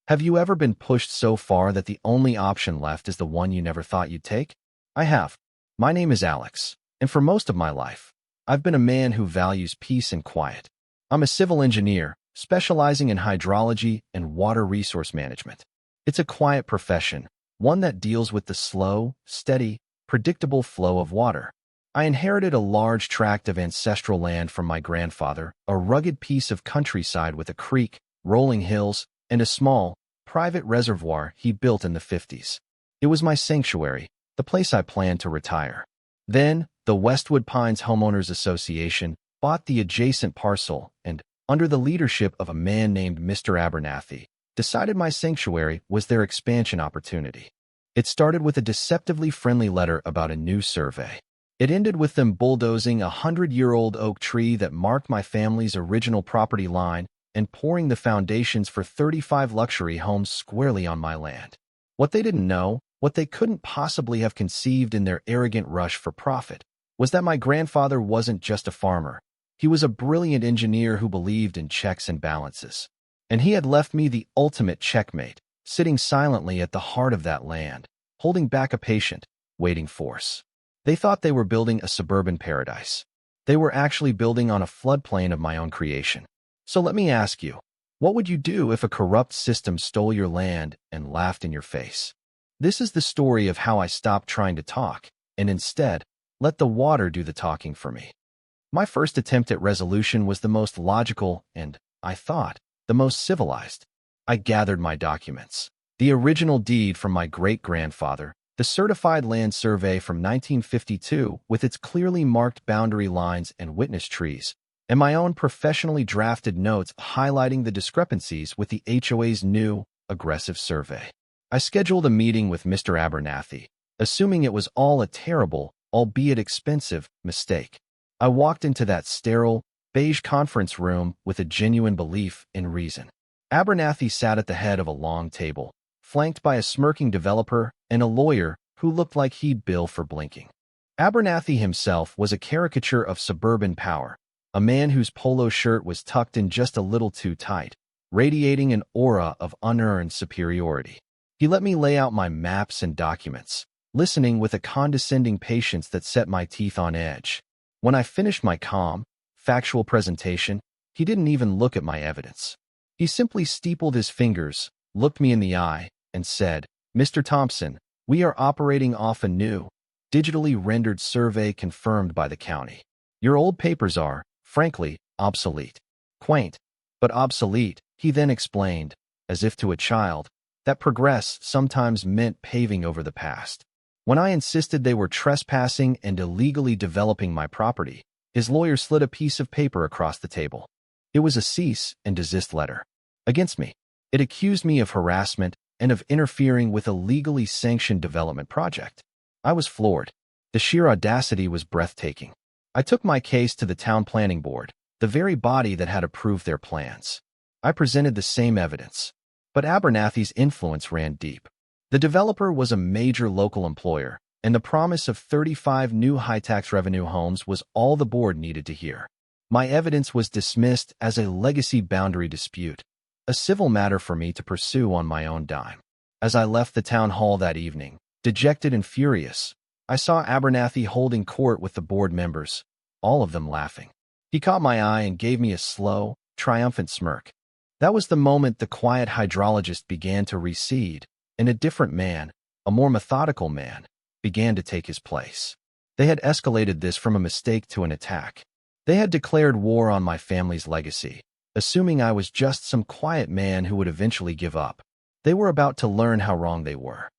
Have you ever been pushed so far that the only option left is the one you never thought you'd take? I have. My name is Alex, and for most of my life, I've been a man who values peace and quiet. I'm a civil engineer, specializing in hydrology and water resource management. It's a quiet profession, one that deals with the slow, steady, predictable flow of water. I inherited a large tract of ancestral land from my grandfather, a rugged piece of countryside with a creek, rolling hills, and a small, private reservoir he built in the 50s. It was my sanctuary, the place I planned to retire. Then, the Westwood Pines Homeowners Association bought the adjacent parcel and, under the leadership of a man named Mr. Abernathy, decided my sanctuary was their expansion opportunity. It started with a deceptively friendly letter about a new survey. It ended with them bulldozing a 100-year-old oak tree that marked my family's original property line and pouring the foundations for 35 luxury homes squarely on my land. What they didn't know, what they couldn't possibly have conceived in their arrogant rush for profit, was that my grandfather wasn't just a farmer. He was a brilliant engineer who believed in checks and balances. And he had left me the ultimate checkmate, sitting silently at the heart of that land, holding back a patient, waiting force. They thought they were building a suburban paradise. They were actually building on a floodplain of my own creation. So let me ask you, what would you do if a corrupt system stole your land and laughed in your face? This is the story of how I stopped trying to talk, and instead, let the water do the talking for me. My first attempt at resolution was the most logical and, I thought, the most civilized. I gathered my documents. The original deed from my great-grandfather, the certified land survey from 1952 with its clearly marked boundary lines and witness trees, and my own professionally drafted notes highlighting the discrepancies with the HOA's new, aggressive survey. I scheduled a meeting with Mr. Abernathy, assuming it was all a terrible, albeit expensive, mistake. I walked into that sterile, beige conference room with a genuine belief in reason. Abernathy sat at the head of a long table, flanked by a smirking developer and a lawyer who looked like he'd bill for blinking. Abernathy himself was a caricature of suburban power, a man whose polo shirt was tucked in just a little too tight, radiating an aura of unearned superiority. He let me lay out my maps and documents, listening with a condescending patience that set my teeth on edge. When I finished my calm, factual presentation, he didn't even look at my evidence. He simply steepled his fingers, looked me in the eye, and said, "Mr. Thompson, we are operating off a new, digitally rendered survey confirmed by the county. Your old papers are, frankly, obsolete." Quaint, but obsolete, he then explained, as if to a child, that progress sometimes meant paving over the past. When I insisted they were trespassing and illegally developing my property, his lawyer slid a piece of paper across the table. It was a cease and desist letter. Against me. It accused me of harassment and of interfering with a legally sanctioned development project. I was floored. The sheer audacity was breathtaking. I took my case to the town planning board, the very body that had approved their plans. I presented the same evidence. But Abernathy's influence ran deep. The developer was a major local employer, and the promise of 35 new high-tax revenue homes was all the board needed to hear. My evidence was dismissed as a legacy boundary dispute, a civil matter for me to pursue on my own dime. As I left the town hall that evening, dejected and furious, I saw Abernathy holding court with the board members, all of them laughing. He caught my eye and gave me a slow, triumphant smirk. That was the moment the quiet hydrologist began to recede, and a different man, a more methodical man, began to take his place. They had escalated this from a mistake to an attack. They had declared war on my family's legacy, assuming I was just some quiet man who would eventually give up. They were about to learn how wrong they were.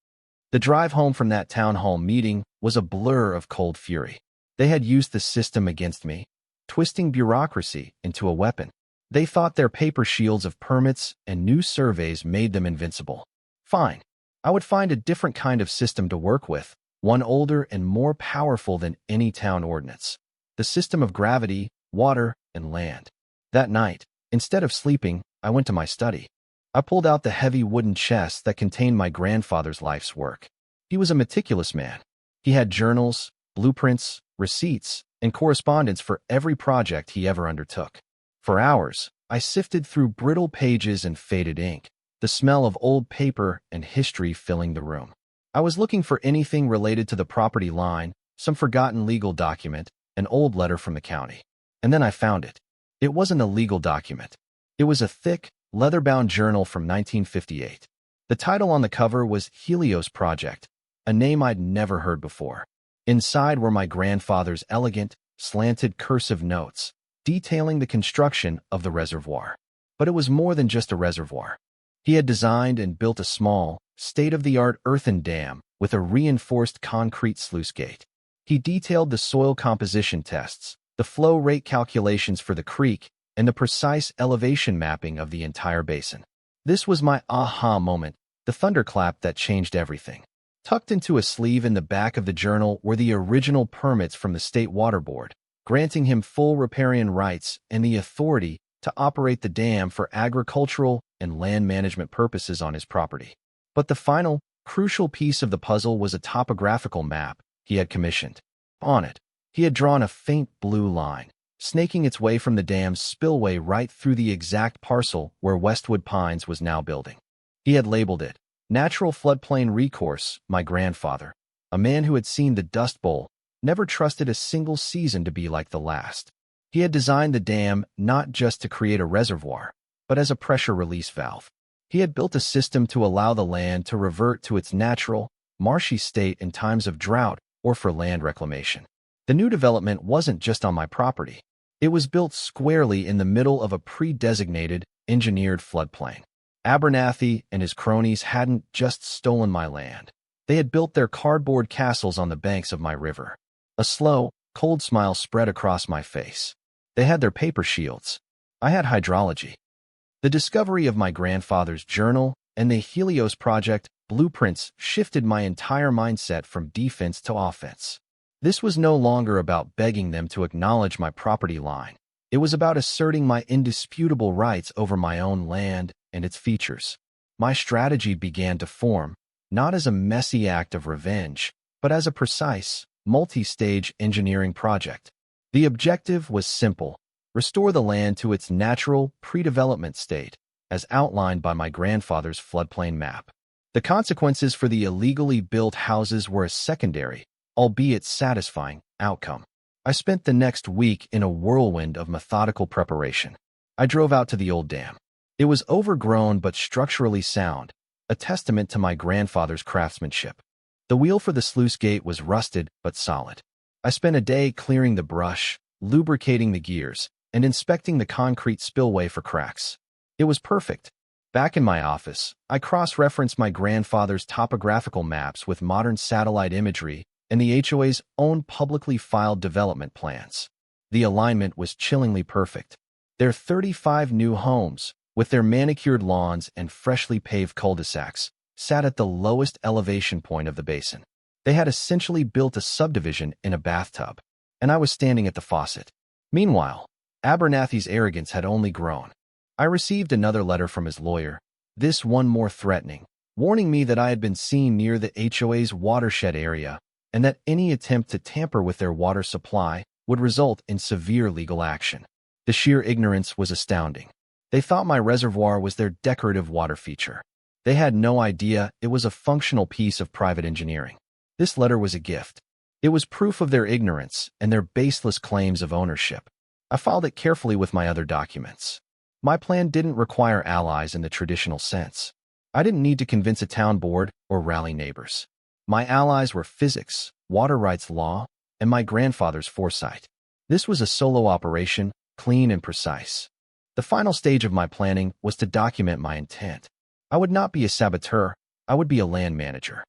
The drive home from that town hall meeting was a blur of cold fury. They had used the system against me, twisting bureaucracy into a weapon. They thought their paper shields of permits and new surveys made them invincible. Fine. I would find a different kind of system to work with, one older and more powerful than any town ordinance. The system of gravity, water, and land. That night, instead of sleeping, I went to my study. I pulled out the heavy wooden chest that contained my grandfather's life's work. He was a meticulous man. He had journals, blueprints, receipts, and correspondence for every project he ever undertook. For hours, I sifted through brittle pages and faded ink, the the smell of old paper and history filling the room. I was looking for anything related to the property line, some forgotten legal document, an old letter from the county. And then I found it. It wasn't a legal document. It was a thick, leather-bound journal from 1958. The title on the cover was Helios Project, a name I'd never heard before. Inside were my grandfather's elegant, slanted cursive notes, detailing the construction of the reservoir. But it was more than just a reservoir. He had designed and built a small, state-of-the-art earthen dam with a reinforced concrete sluice gate. He detailed the soil composition tests, the flow rate calculations for the creek, and the precise elevation mapping of the entire basin. This was my aha moment, the thunderclap that changed everything. Tucked into a sleeve in the back of the journal were the original permits from the State Water Board, granting him full riparian rights and the authority to operate the dam for agricultural and land management purposes on his property. But the final, crucial piece of the puzzle was a topographical map he had commissioned. On it, he had drawn a faint blue line, snaking its way from the dam's spillway right through the exact parcel where Westwood Pines was now building. He had labeled it, Natural Floodplain Recourse. My grandfather, a man who had seen the Dust Bowl, never trusted a single season to be like the last. He had designed the dam not just to create a reservoir, but as a pressure release valve. He had built a system to allow the land to revert to its natural, marshy state in times of drought or for land reclamation. The new development wasn't just on my property. It was built squarely in the middle of a pre-designated, engineered floodplain. Abernathy and his cronies hadn't just stolen my land. They had built their cardboard castles on the banks of my river. A slow, cold smile spread across my face. They had their paper shields. I had hydrology. The discovery of my grandfather's journal and the Helios Project blueprints shifted my entire mindset from defense to offense. This was no longer about begging them to acknowledge my property line. It was about asserting my indisputable rights over my own land and its features. My strategy began to form, not as a messy act of revenge, but as a precise, multi-stage engineering project. The objective was simple: restore the land to its natural, pre-development state, as outlined by my grandfather's floodplain map. The consequences for the illegally built houses were a secondary, albeit satisfying, outcome. I spent the next week in a whirlwind of methodical preparation. I drove out to the old dam. It was overgrown but structurally sound, a testament to my grandfather's craftsmanship. The wheel for the sluice gate was rusted but solid. I spent a day clearing the brush, lubricating the gears, and inspecting the concrete spillway for cracks. It was perfect. Back in my office, I cross-referenced my grandfather's topographical maps with modern satellite imagery and the HOA's own publicly filed development plans. The alignment was chillingly perfect. Their 35 new homes, with their manicured lawns and freshly paved cul-de-sacs, sat at the lowest elevation point of the basin. They had essentially built a subdivision in a bathtub, and I was standing at the faucet. Meanwhile, Abernathy's arrogance had only grown. I received another letter from his lawyer, this one more threatening, warning me that I had been seen near the HOA's watershed area and that any attempt to tamper with their water supply would result in severe legal action. The sheer ignorance was astounding. They thought my reservoir was their decorative water feature. They had no idea it was a functional piece of private engineering. This letter was a gift. It was proof of their ignorance and their baseless claims of ownership. I filed it carefully with my other documents. My plan didn't require allies in the traditional sense. I didn't need to convince a town board or rally neighbors. My allies were physics, water rights law, and my grandfather's foresight. This was a solo operation, clean and precise. The final stage of my planning was to document my intent. I would not be a saboteur, I would be a land manager.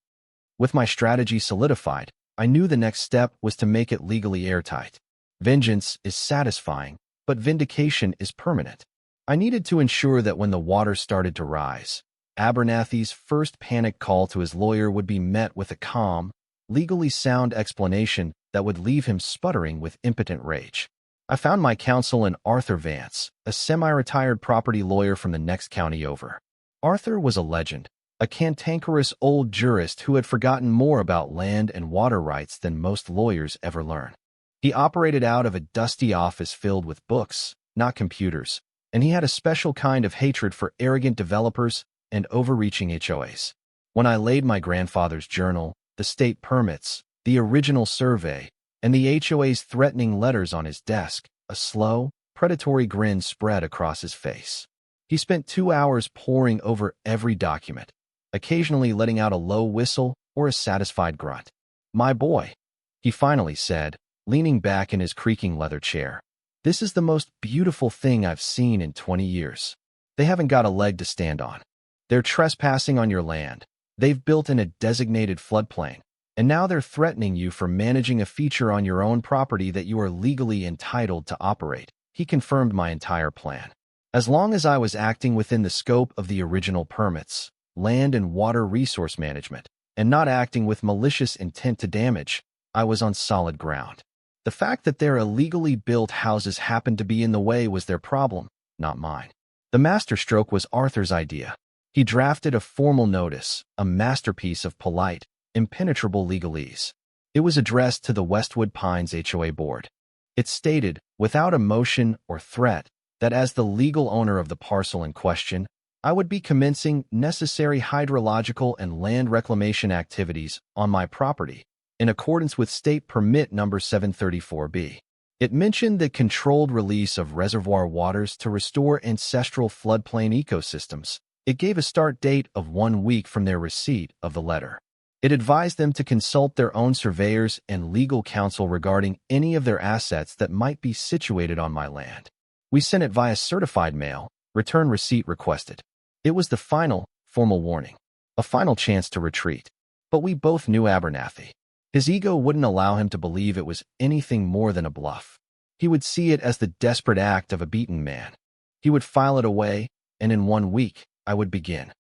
With my strategy solidified, I knew the next step was to make it legally airtight. Vengeance is satisfying, but vindication is permanent. I needed to ensure that when the water started to rise, Abernathy's first panic call to his lawyer would be met with a calm, legally sound explanation that would leave him sputtering with impotent rage. I found my counsel in Arthur Vance, a semi-retired property lawyer from the next county over. Arthur was a legend, a cantankerous old jurist who had forgotten more about land and water rights than most lawyers ever learn. He operated out of a dusty office filled with books, not computers, and he had a special kind of hatred for arrogant developers and overreaching HOAs. When I laid my grandfather's journal, the state permits, the original survey, and the HOA's threatening letters on his desk, a slow, predatory grin spread across his face. He spent 2 hours poring over every document, occasionally letting out a low whistle or a satisfied grunt. "My boy," he finally said, leaning back in his creaking leather chair. "This is the most beautiful thing I've seen in 20 years. They haven't got a leg to stand on. They're trespassing on your land. They've built in a designated floodplain, and now they're threatening you for managing a feature on your own property that you are legally entitled to operate." He confirmed my entire plan. As long as I was acting within the scope of the original permits, land and water resource management, and not acting with malicious intent to damage, I was on solid ground. The fact that their illegally built houses happened to be in the way was their problem, not mine. The masterstroke was Arthur's idea. He drafted a formal notice, a masterpiece of polite, impenetrable legalese. It was addressed to the Westwood Pines HOA board. It stated, without emotion or threat, that as the legal owner of the parcel in question, I would be commencing necessary hydrological and land reclamation activities on my property, in accordance with State Permit No. 734B. It mentioned the controlled release of reservoir waters to restore ancestral floodplain ecosystems. It gave a start date of 1 week from their receipt of the letter. It advised them to consult their own surveyors and legal counsel regarding any of their assets that might be situated on my land. We sent it via certified mail, return receipt requested. It was the final, formal warning, a final chance to retreat. But we both knew Abernathy. His ego wouldn't allow him to believe it was anything more than a bluff. He would see it as the desperate act of a beaten man. He would file it away, and in 1 week, I would begin.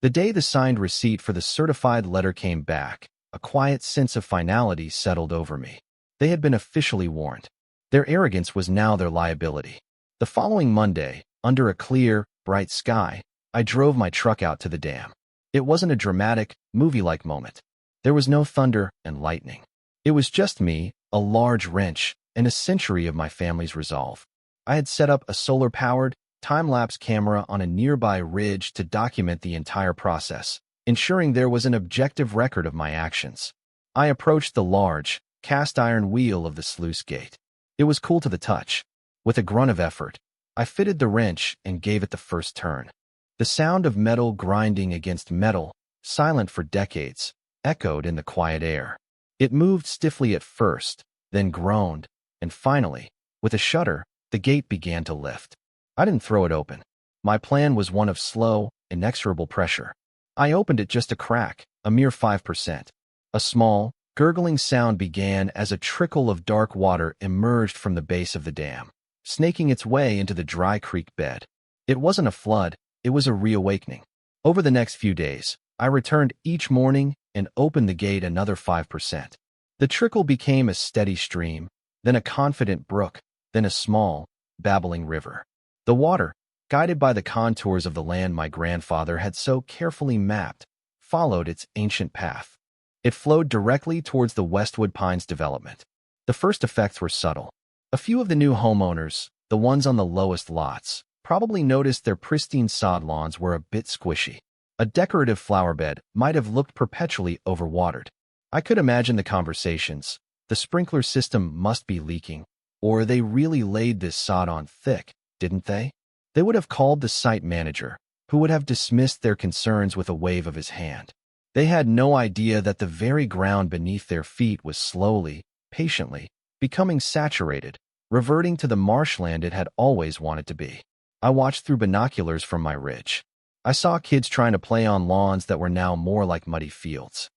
The day the signed receipt for the certified letter came back, a quiet sense of finality settled over me. They had been officially warned. Their arrogance was now their liability. The following Monday, under a clear, bright sky, I drove my truck out to the dam. It wasn't a dramatic, movie-like moment. There was no thunder and lightning. It was just me, a large wrench, and a century of my family's resolve. I had set up a solar-powered, time-lapse camera on a nearby ridge to document the entire process, ensuring there was an objective record of my actions. I approached the large, cast-iron wheel of the sluice gate. It was cool to the touch. With a grunt of effort, I fitted the wrench and gave it the first turn. The sound of metal grinding against metal, silent for decades, echoed in the quiet air. It moved stiffly at first, then groaned, and finally, with a shudder, the gate began to lift. I didn't throw it open. My plan was one of slow, inexorable pressure. I opened it just a crack, a mere 5%. A small, gurgling sound began as a trickle of dark water emerged from the base of the dam, snaking its way into the dry creek bed. It wasn't a flood, it was a reawakening. Over the next few days, I returned each morning and opened the gate another 5%. The trickle became a steady stream, then a confident brook, then a small, babbling river. The water, guided by the contours of the land my grandfather had so carefully mapped, followed its ancient path. It flowed directly towards the Westwood Pines development. The first effects were subtle. A few of the new homeowners, the ones on the lowest lots, probably noticed their pristine sod lawns were a bit squishy. A decorative flower bed might have looked perpetually overwatered. I could imagine the conversations. The sprinkler system must be leaking, or they really laid this sod on thick, didn't they? They would have called the site manager, who would have dismissed their concerns with a wave of his hand. They had no idea that the very ground beneath their feet was slowly, patiently, becoming saturated, reverting to the marshland it had always wanted to be. I watched through binoculars from my ridge. I saw kids trying to play on lawns that were now more like muddy fields.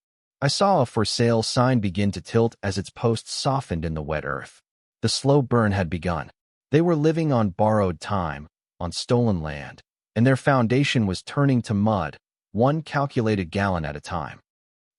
I saw a for sale sign begin to tilt as its posts softened in the wet earth. The slow burn had begun. They were living on borrowed time, on stolen land, and their foundation was turning to mud, one calculated gallon at a time.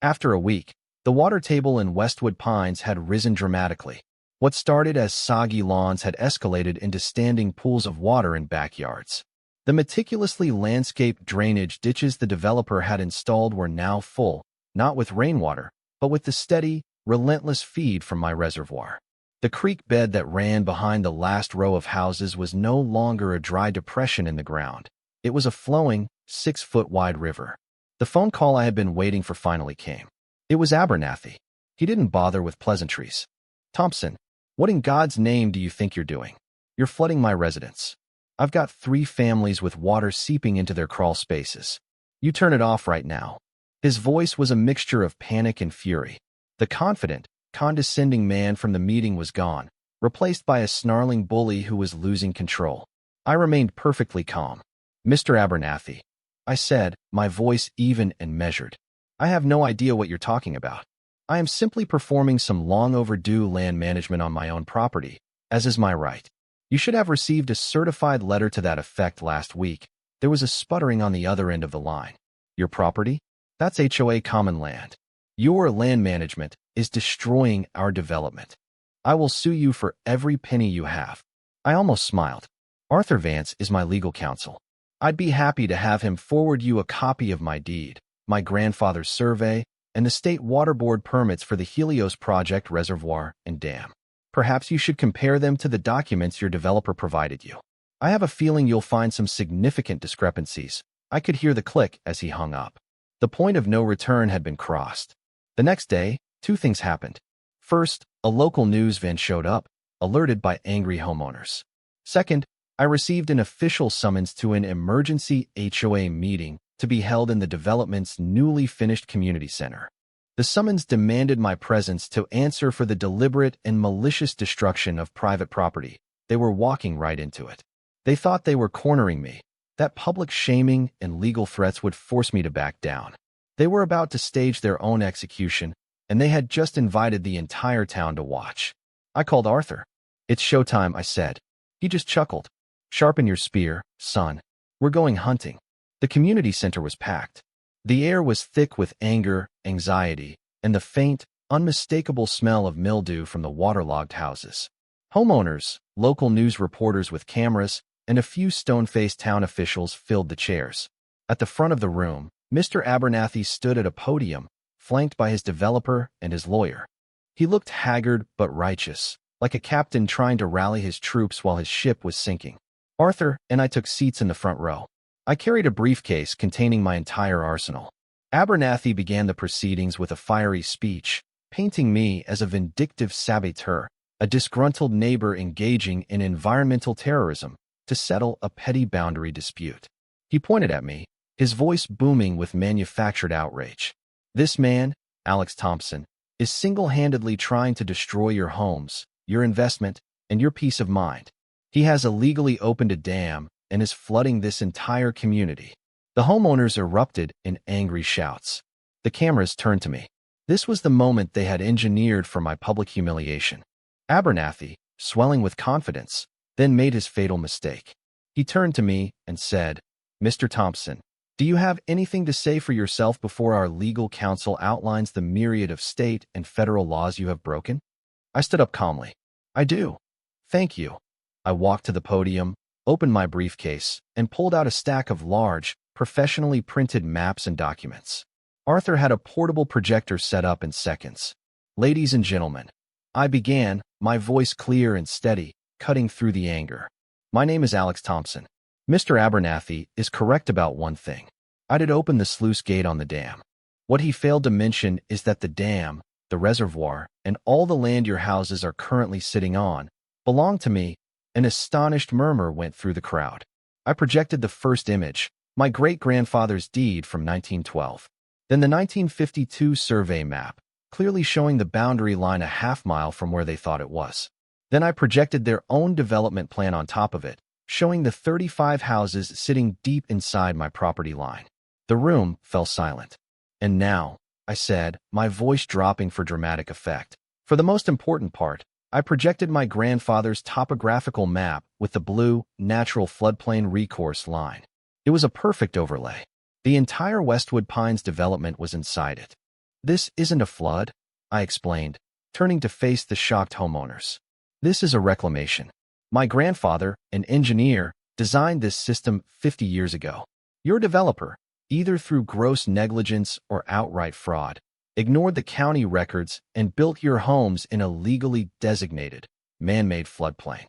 After a week, the water table in Westwood Pines had risen dramatically. What started as soggy lawns had escalated into standing pools of water in backyards. The meticulously landscaped drainage ditches the developer had installed were now full, not with rainwater, but with the steady, relentless feed from my reservoir. The creek bed that ran behind the last row of houses was no longer a dry depression in the ground. It was a flowing, 6-foot-wide river. The phone call I had been waiting for finally came. It was Abernathy. He didn't bother with pleasantries. "Thompson, what in God's name do you think you're doing? You're flooding my residence. I've got 3 families with water seeping into their crawl spaces. You turn it off right now." His voice was a mixture of panic and fury. The confident, condescending man from the meeting was gone, replaced by a snarling bully who was losing control. I remained perfectly calm. "Mr. Abernathy," I said, my voice even and measured, "I have no idea what you're talking about. I am simply performing some long-overdue land management on my own property, as is my right. You should have received a certified letter to that effect last week." There was a sputtering on the other end of the line. "Your property? That's HOA common land. Your land management is destroying our development. I will sue you for every penny you have." I almost smiled. "Arthur Vance is my legal counsel. I'd be happy to have him forward you a copy of my deed, my grandfather's survey, and the state water board permits for the Helios Project reservoir and dam. Perhaps you should compare them to the documents your developer provided you. I have a feeling you'll find some significant discrepancies." I could hear the click as he hung up. The point of no return had been crossed. The next day, 2 things happened. First, a local news van showed up, alerted by angry homeowners. Second, I received an official summons to an emergency HOA meeting to be held in the development's newly finished community center. The summons demanded my presence to answer for the deliberate and malicious destruction of private property. They were walking right into it. They thought they were cornering me, that public shaming and legal threats would force me to back down. They were about to stage their own execution, and they had just invited the entire town to watch. I called Arthur. "It's showtime," I said. He just chuckled. "Sharpen your spear, son. We're going hunting." The community center was packed. The air was thick with anger, anxiety, and the faint, unmistakable smell of mildew from the waterlogged houses. Homeowners, local news reporters with cameras, and a few stone-faced town officials filled the chairs. At the front of the room, Mr. Abernathy stood at a podium, flanked by his developer and his lawyer. He looked haggard but righteous, like a captain trying to rally his troops while his ship was sinking. Arthur and I took seats in the front row. I carried a briefcase containing my entire arsenal. Abernathy began the proceedings with a fiery speech, painting me as a vindictive saboteur, a disgruntled neighbor engaging in environmental terrorism to settle a petty boundary dispute. He pointed at me, his voice booming with manufactured outrage. "This man, Alex Thompson, is single-handedly trying to destroy your homes, your investment, and your peace of mind. He has illegally opened a dam and is flooding this entire community." The homeowners erupted in angry shouts. The cameras turned to me. This was the moment they had engineered for my public humiliation. Abernathy, swelling with confidence, then made his fatal mistake. He turned to me and said, "Mr. Thompson, do you have anything to say for yourself before our legal counsel outlines the myriad of state and federal laws you have broken?" I stood up calmly. "I do. Thank you." I walked to the podium, opened my briefcase, and pulled out a stack of large, professionally printed maps and documents. Arthur had a portable projector set up in seconds. "Ladies and gentlemen," I began, my voice clear and steady, cutting through the anger. "My name is Alex Thompson. Mr. Abernathy is correct about one thing. I did open the sluice gate on the dam. What he failed to mention is that the dam, the reservoir, and all the land your houses are currently sitting on belong to me." An astonished murmur went through the crowd. I projected the first image, my great-grandfather's deed from 1912. Then the 1952 survey map, clearly showing the boundary line a half-mile from where they thought it was. Then I projected their own development plan on top of it, showing the 35 houses sitting deep inside my property line. The room fell silent. "And now," I said, my voice dropping for dramatic effect, "for the most important part, I projected my grandfather's topographical map with the blue, natural floodplain recourse line. It was a perfect overlay. The entire Westwood Pines development was inside it. This isn't a flood," I explained, turning to face the shocked homeowners. "This is a reclamation. My grandfather, an engineer, designed this system 50 years ago. Your developer, either through gross negligence or outright fraud, ignored the county records and built your homes in a legally designated, man-made floodplain."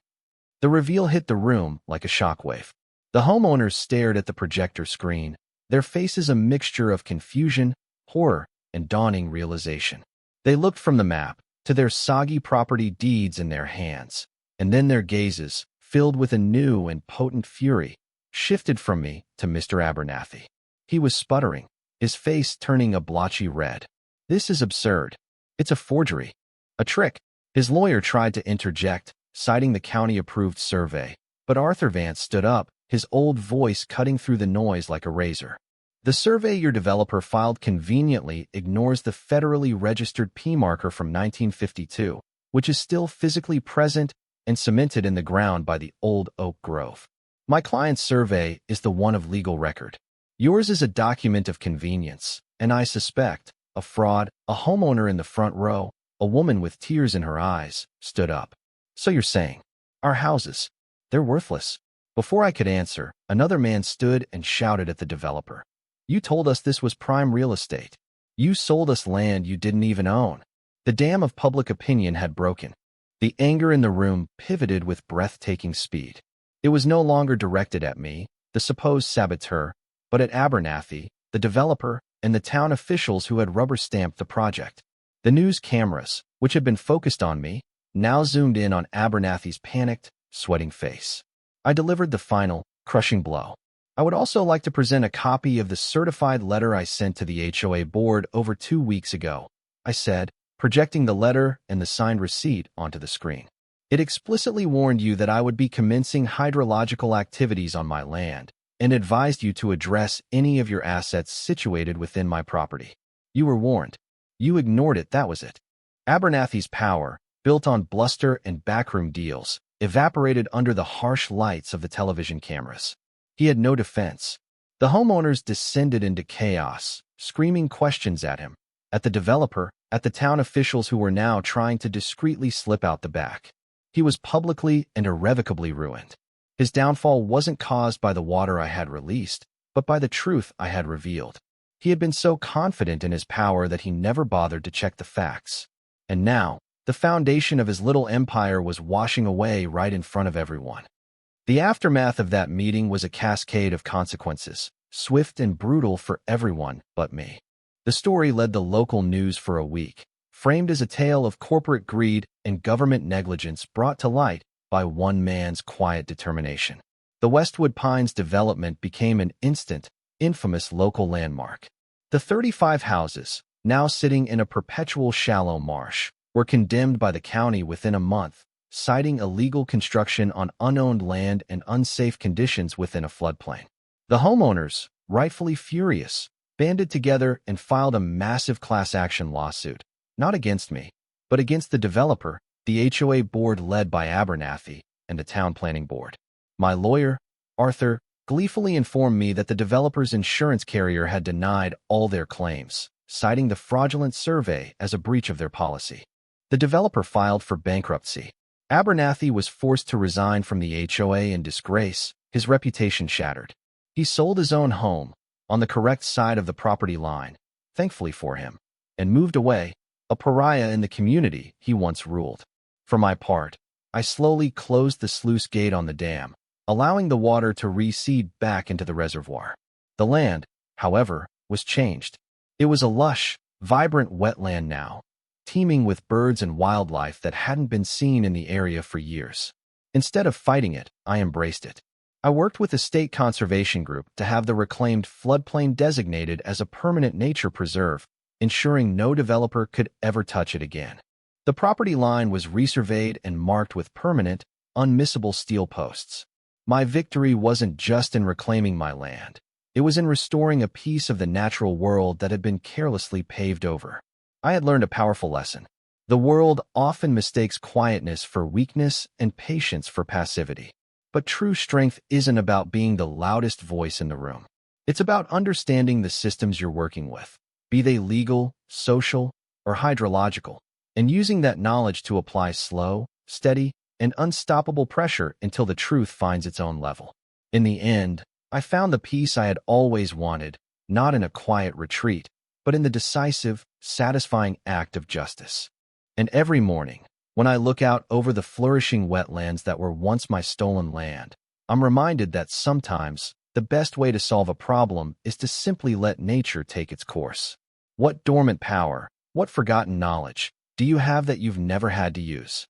The reveal hit the room like a shockwave. The homeowners stared at the projector screen, their faces a mixture of confusion, horror, and dawning realization. They looked from the map to their soggy property deeds in their hands, and then their gazes, filled with a new and potent fury, shifted from me to Mr. Abernathy. He was sputtering, his face turning a blotchy red. "This is absurd. It's a forgery. A trick." His lawyer tried to interject, citing the county-approved survey, but Arthur Vance stood up, his old voice cutting through the noise like a razor. "The survey your developer filed conveniently ignores the federally registered P marker from 1952, which is still physically present and cemented in the ground by the old oak grove. My client's survey is the one of legal record. Yours is a document of convenience, and I suspect a fraud." A homeowner in the front row, a woman with tears in her eyes, stood up. "So you're saying our houses, they're worthless?" Before I could answer, another man stood and shouted at the developer. "You told us this was prime real estate. You sold us land you didn't even own." The dam of public opinion had broken. The anger in the room pivoted with breathtaking speed. It was no longer directed at me, the supposed saboteur, but at Abernathy, the developer, and the town officials who had rubber-stamped the project. The news cameras, which had been focused on me, now zoomed in on Abernathy's panicked, sweating face. I delivered the final, crushing blow. "I would also like to present a copy of the certified letter I sent to the HOA board over 2 weeks ago," I said, projecting the letter and the signed receipt onto the screen. "It explicitly warned you that I would be commencing hydrological activities on my land and advised you to address any of your assets situated within my property. You were warned. You ignored it, that was it." Abernathy's power, built on bluster and backroom deals, evaporated under the harsh lights of the television cameras. He had no defense. The homeowners descended into chaos, screaming questions at him, at the developer, at the town officials who were now trying to discreetly slip out the back. He was publicly and irrevocably ruined. His downfall wasn't caused by the water I had released, but by the truth I had revealed. He had been so confident in his power that he never bothered to check the facts. And now, the foundation of his little empire was washing away right in front of everyone. The aftermath of that meeting was a cascade of consequences, swift and brutal for everyone but me. The story led the local news for a week, framed as a tale of corporate greed and government negligence brought to light by one man's quiet determination. The Westwood Pines development became an instant, infamous local landmark. The 35 houses, now sitting in a perpetual shallow marsh, were condemned by the county within a month, citing illegal construction on unowned land and unsafe conditions within a floodplain. The homeowners, rightfully furious, banded together and filed a massive class action lawsuit, not against me, but against the developer, the HOA board led by Abernathy, and the town planning board. My lawyer, Arthur, gleefully informed me that the developer's insurance carrier had denied all their claims, citing the fraudulent survey as a breach of their policy. The developer filed for bankruptcy. Abernathy was forced to resign from the HOA in disgrace, his reputation shattered. He sold his own home, on the correct side of the property line, thankfully for him, and moved away, a pariah in the community he once ruled. For my part, I slowly closed the sluice gate on the dam, allowing the water to recede back into the reservoir. The land, however, was changed. It was a lush, vibrant wetland now, teeming with birds and wildlife that hadn't been seen in the area for years. Instead of fighting it, I embraced it. I worked with a state conservation group to have the reclaimed floodplain designated as a permanent nature preserve, ensuring no developer could ever touch it again. The property line was resurveyed and marked with permanent, unmissable steel posts. My victory wasn't just in reclaiming my land. It was in restoring a piece of the natural world that had been carelessly paved over. I had learned a powerful lesson. The world often mistakes quietness for weakness and patience for passivity. But true strength isn't about being the loudest voice in the room. It's about understanding the systems you're working with, be they legal, social, or hydrological, and using that knowledge to apply slow, steady, and unstoppable pressure until the truth finds its own level. In the end, I found the peace I had always wanted, not in a quiet retreat, but in the decisive, satisfying act of justice. And every morning, when I look out over the flourishing wetlands that were once my stolen land, I'm reminded that sometimes The best way to solve a problem is to simply let nature take its course. What dormant power, what forgotten knowledge do you have that you've never had to use?